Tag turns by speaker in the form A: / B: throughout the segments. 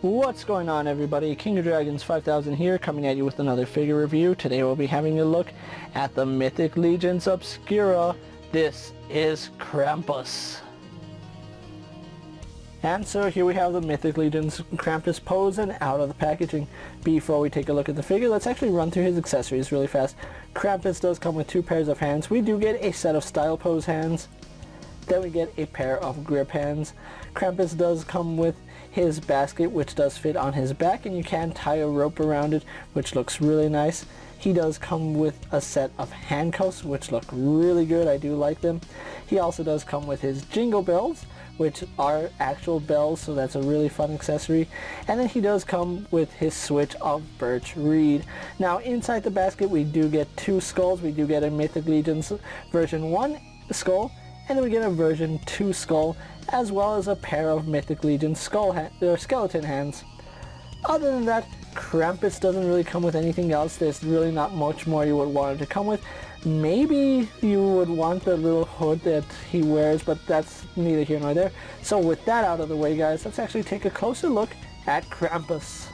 A: What's going on, everybody? KingofDragons 5000 here, coming at you with another figure review. Today we'll be having a look at the Mythic Legions Obscura. This is Krampus. And so here we have the Mythic Legions Krampus pose and out of the packaging. Before we take a look at the figure, let's actually run through his accessories really fast. Krampus does come with 2 pairs of hands. We do get a set of style pose hands. Then we get a pair of grip hands. Krampus does come with his basket, which does fit on his back, and you can tie a rope around it, which looks really nice. He does come with a set of handcuffs, which look really good. I do like them. He also does come with his jingle bells, which are actual bells, so that's a really fun accessory. And then he does come with his switch of birch reed. Now inside the basket we do get 2 skulls. We do get a Mythic Legions version 1 skull, and then we get a version 2 skull, as well as a pair of Mythic Legion skeleton hands. Other than that, Krampus doesn't really come with anything else. There's really not much more you would want it to come with. Maybe you would want the little hood that he wears, but that's neither here nor there. So with that out of the way, guys, let's actually take a closer look at Krampus.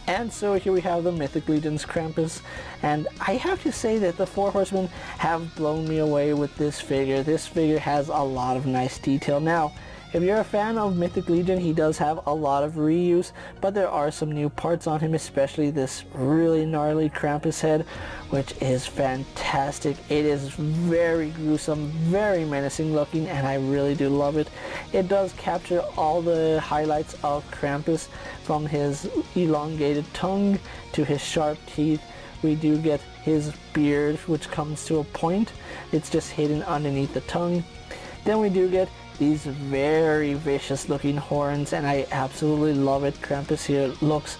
A: And so here we have the Mythic Legions Krampus, and I have to say that the 4 Horsemen have blown me away with this figure. This figure has a lot of nice detail. Now, if you're a fan of Mythic Legion, he does have a lot of reuse, but there are some new parts on him, especially this really gnarly Krampus head, which is fantastic. It is very gruesome, very menacing looking, and I really do love it. It does capture all the highlights of Krampus, from his elongated tongue to his sharp teeth. We do get his beard, which comes to a point. It's just hidden underneath the tongue. Then we do get these very vicious looking horns, and I absolutely love it. Krampus here looks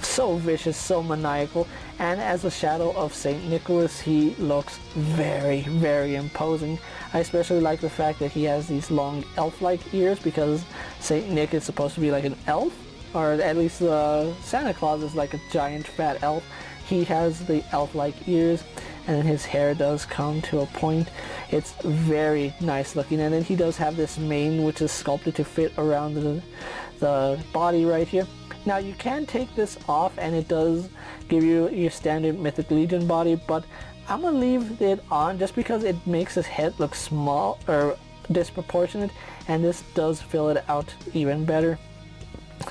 A: so vicious, so maniacal, and as a shadow of Saint Nicholas, he looks very, very imposing. I especially like the fact that he has these long elf-like ears, because Saint Nick is supposed to be like an elf, or at least Santa Claus is like a giant fat elf. He has the elf-like ears, and then his hair does come to a point. It's very nice looking, and then he does have this mane which is sculpted to fit around the body right here. Now you can take this off and it does give you your standard Mythic Legion body, but I'm gonna leave it on just because it makes his head look small or disproportionate, and this does fill it out even better.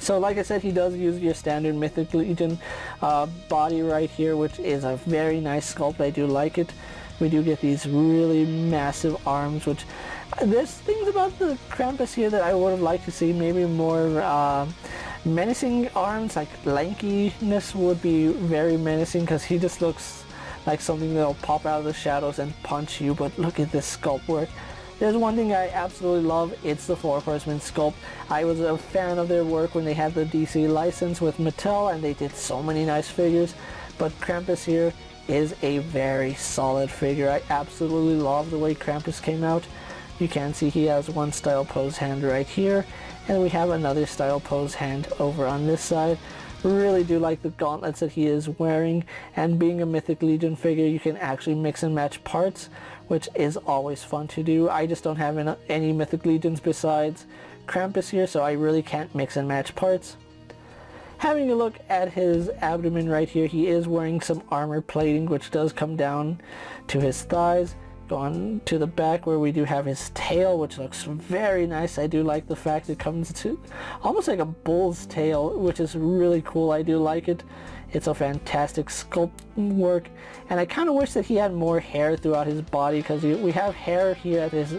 A: So like I said, he does use your standard Mythic Legion body right here, which is a very nice sculpt. I do like it. We do get these really massive arms, which there's things about the Krampus here that I would have liked to see. Maybe more menacing arms, like lankiness would be very menacing, because he just looks like something that'll pop out of the shadows and punch you. But look at this sculpt work. There's one thing I absolutely love, it's the 4 Horsemen sculpt. I was a fan of their work when they had the DC license with Mattel, and they did so many nice figures. But Krampus here is a very solid figure. I absolutely love the way Krampus came out. You can see he has one style pose hand right here, and we have another style pose hand over on this side. Really do like the gauntlets that he is wearing, and being a Mythic Legion figure, you can actually mix and match parts, which is always fun to do. I just don't have any Mythic Legions besides Krampus here, so I really can't mix and match parts. Having a look at his abdomen right here, he is wearing some armor plating, which does come down to his thighs. Going to the back, where we do have his tail, which looks very nice. I do like the fact it comes to almost like a bull's tail, which is really cool. I do like it. It's a fantastic sculpt work, and I kind of wish that he had more hair throughout his body, because we have hair here at his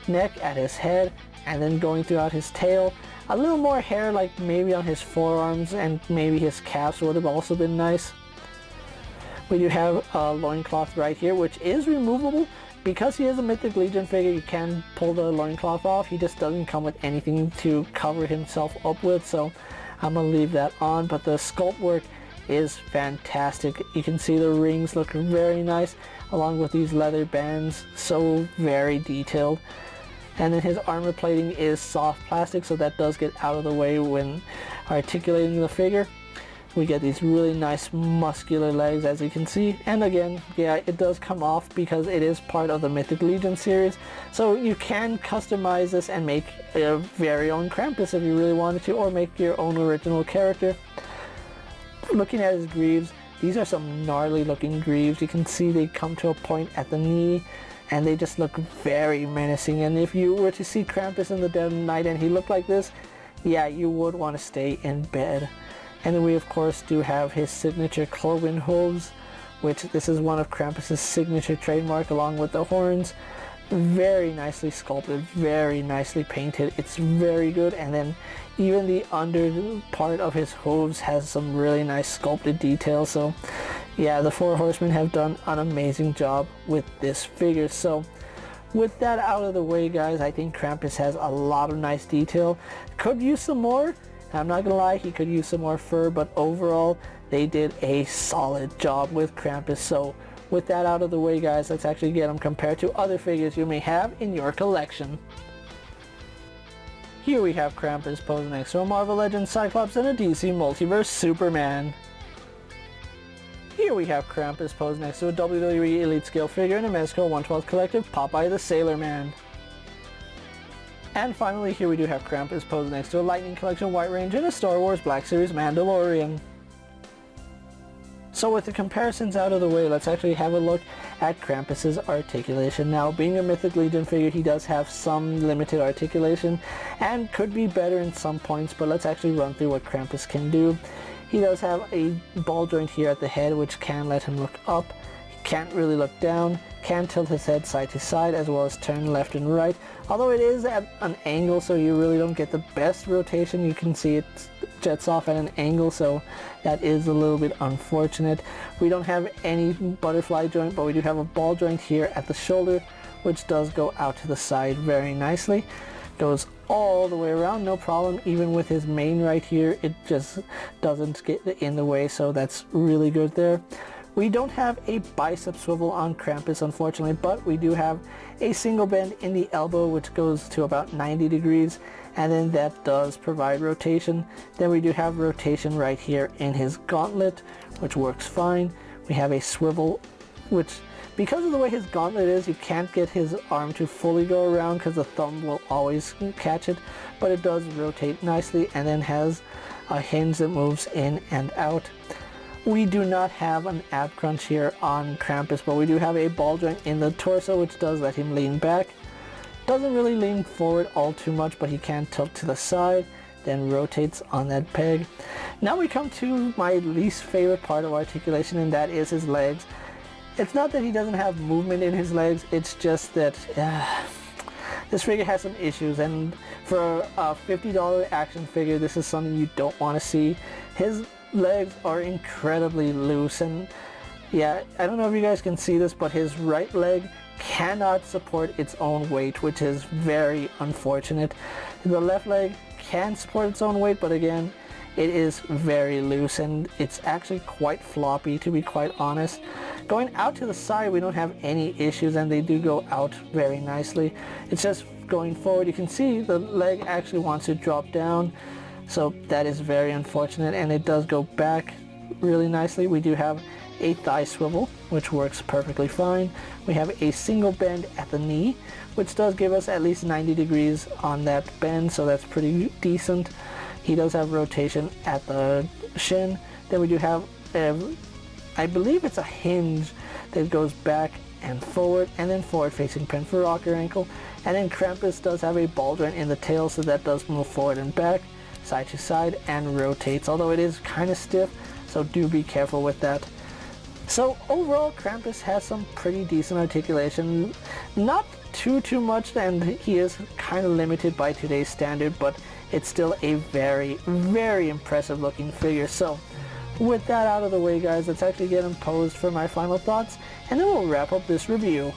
A: neck, at his head, and then going throughout his tail. A little more hair, like maybe on his forearms, and maybe his calves would have also been nice. We do have a loincloth right here, which is removable. Because he is a Mythic Legion figure, you can pull the loincloth off. He just doesn't come with anything to cover himself up with, so I'm going to leave that on. But the sculpt work is fantastic. You can see the rings look very nice, along with these leather bands, so very detailed. And then his armor plating is soft plastic, so that does get out of the way when articulating the figure. We get these really nice muscular legs, as you can see, and again, yeah, it does come off because it is part of the Mythic Legion series, so you can customize this and make your very own Krampus if you really wanted to, or make your own original character. Looking at his greaves, these are some gnarly looking greaves. You can see they come to a point at the knee, and they just look very menacing, and if you were to see Krampus in the dead of night and he looked like this, yeah, you would want to stay in bed. And then we of course do have his signature cloven hooves, which this is one of Krampus's signature trademark along with the horns. Very nicely sculpted, very nicely painted, it's very good, and then even the under part of his hooves has some really nice sculpted details. So yeah, the Four Horsemen have done an amazing job with this figure. So with that out of the way, guys, I think Krampus has a lot of nice detail. Could use some more. I'm not gonna lie, he could use some more fur, but overall they did a solid job with Krampus. So with that out of the way, guys, let's actually get him compared to other figures you may have in your collection. Here we have Krampus posing next to a Marvel Legends Cyclops and a DC Multiverse Superman. Here we have Krampus posed next to a WWE Elite Scale figure and a Mezco 1/12 Collective Popeye the Sailor Man. And finally, here we do have Krampus posed next to a Lightning Collection White Range and a Star Wars Black Series Mandalorian. So with the comparisons out of the way, let's actually have a look at Krampus's articulation. Now, being a Mythic Legion figure, he does have some limited articulation and could be better in some points, but let's actually run through what Krampus can do. He does have a ball joint here at the head, which can let him look up. He can't really look down, can tilt his head side to side, as well as turn left and right. Although it is at an angle, so you really don't get the best rotation. You can see it jets off at an angle, so that is a little bit unfortunate. We don't have any butterfly joint, but we do have a ball joint here at the shoulder, which does go out to the side very nicely. Goes all the way around, no problem. Even with his mane right here, it just doesn't get in the way, so that's really good there. We don't have a bicep swivel on Krampus, unfortunately, but we do have a single bend in the elbow, which goes to about 90 degrees, and then that does provide rotation. Then we do have rotation right here in his gauntlet, which works fine. We have a swivel, which, because of the way his gauntlet is, you can't get his arm to fully go around because the thumb will always catch it, but it does rotate nicely, and then has a hinge that moves in and out. We do not have an ab crunch here on Krampus, but we do have a ball joint in the torso, which does let him lean back. Doesn't really lean forward all too much, but he can tilt to the side, then rotates on that peg. Now we come to my least favorite part of articulation, and that is his legs. It's not that he doesn't have movement in his legs, it's just that this figure has some issues, and for a $50 action figure, this is something you don't want to see. His legs are incredibly loose, and yeah, I don't know if you guys can see this, but his right leg cannot support its own weight, which is very unfortunate. The left leg can support its own weight, but again, it is very loose, and it's actually quite floppy, to be quite honest. Going out to the side, we don't have any issues, and they do go out very nicely. It's just going forward, you can see the leg actually wants to drop down, so that is very unfortunate, and it does go back really nicely. We do have a thigh swivel, which works perfectly fine. We have a single bend at the knee, which does give us at least 90 degrees on that bend, so that's pretty decent. He does have rotation at the shin. Then we do have, I believe it's a hinge that goes back and forward, and then forward facing pin for rocker ankle. And then Krampus does have a ball joint in the tail, so that does move forward and back, side to side, and rotates, although it is kind of stiff, so do be careful with that. So overall, Krampus has some pretty decent articulation. Not too much, and he is kind of limited by today's standard, but it's still a very impressive looking figure. So with that out of the way, guys, let's actually get him posed for my final thoughts, and then we'll wrap up this review.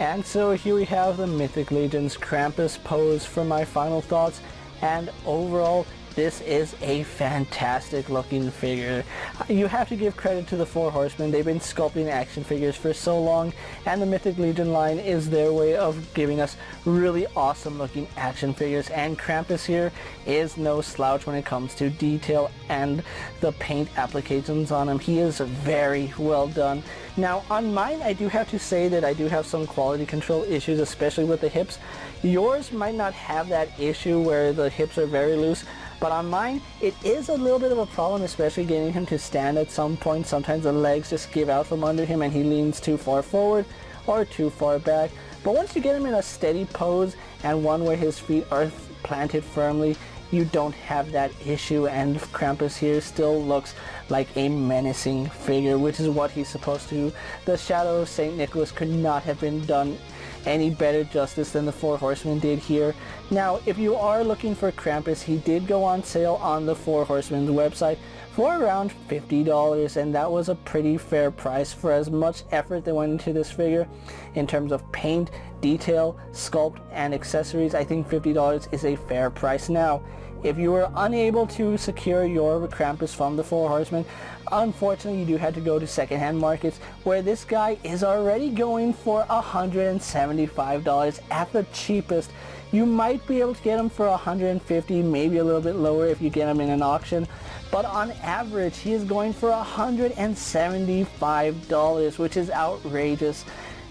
A: And so here we have the Mythic Legion's Krampus pose for my final thoughts, and overall this is a fantastic looking figure. You have to give credit to the Four Horsemen. They've been sculpting action figures for so long, and the Mythic Legion line is their way of giving us really awesome looking action figures, and Krampus here is no slouch when it comes to detail and the paint applications on him. He is very well done. Now on mine, I do have to say that I do have some quality control issues, especially with the hips. Yours might not have that issue where the hips are very loose, but on mine, it is a little bit of a problem, especially getting him to stand at some point. Sometimes the legs just give out from under him and he leans too far forward or too far back. But once you get him in a steady pose and one where his feet are planted firmly, you don't have that issue, and Krampus here still looks like a menacing figure, which is what he's supposed to do. The Shadow of St. Nicholas could not have been done any better justice than the Four Horsemen did here. Now, if you are looking for Krampus, he did go on sale on the Four Horsemen's website for around $50, and that was a pretty fair price for as much effort that went into this figure in terms of paint, detail, sculpt, and accessories. I think $50 is a fair price. Now, if you were unable to secure your Krampus from the Four Horsemen, unfortunately you do have to go to secondhand markets, where this guy is already going for $175 at the cheapest. You might be able to get him for $150, maybe a little bit lower if you get him in an auction, but on average he is going for $175, which is outrageous.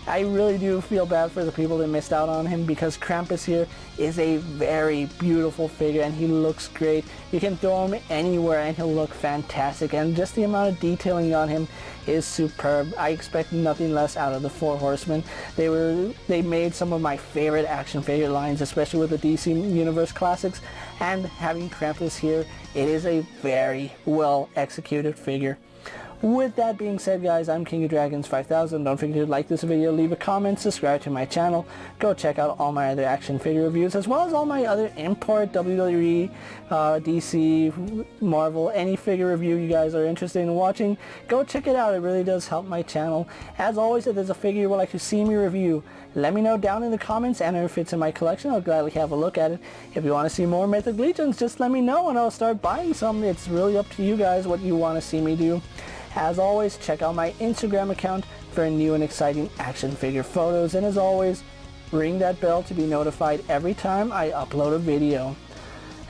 A: I really do feel bad for the people that missed out on him, because Krampus here is a very beautiful figure and he looks great. You can throw him anywhere and he'll look fantastic, and just the amount of detailing on him is superb. I expect nothing less out of the Four Horsemen. They made some of my favorite action figure lines, especially with the DC Universe Classics, and having Krampus here, it is a very well executed figure. With that being said, guys, I'm KingofDragons 5000. Don't forget to like this video, leave a comment, subscribe to my channel. Go check out all my other action figure reviews, as well as all my other import WWE, DC, Marvel, any figure review you guys are interested in watching. Go check it out. It really does help my channel. As always, if there's a figure you would like to see me review, let me know down in the comments, and if it's in my collection, I'll gladly have a look at it. If you want to see more Mythic Legions, just let me know and I'll start buying some. It's really up to you guys what you want to see me do. As always, check out my Instagram account for new and exciting action figure photos, and as always, ring that bell to be notified every time I upload a video.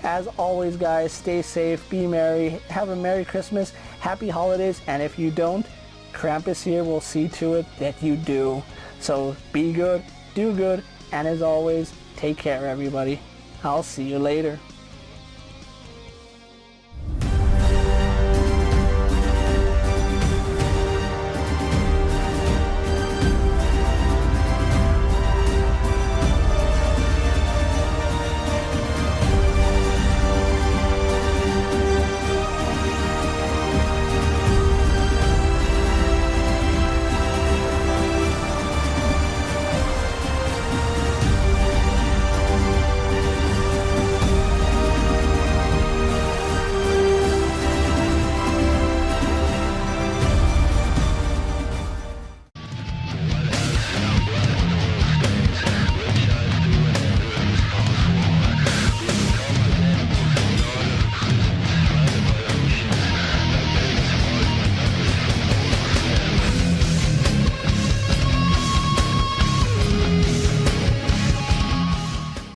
A: As always, guys, stay safe, be merry, have a Merry Christmas, Happy Holidays, and if you don't, Krampus here will see to it that you do. So be good, do good, and as always, take care, everybody. I'll see you later.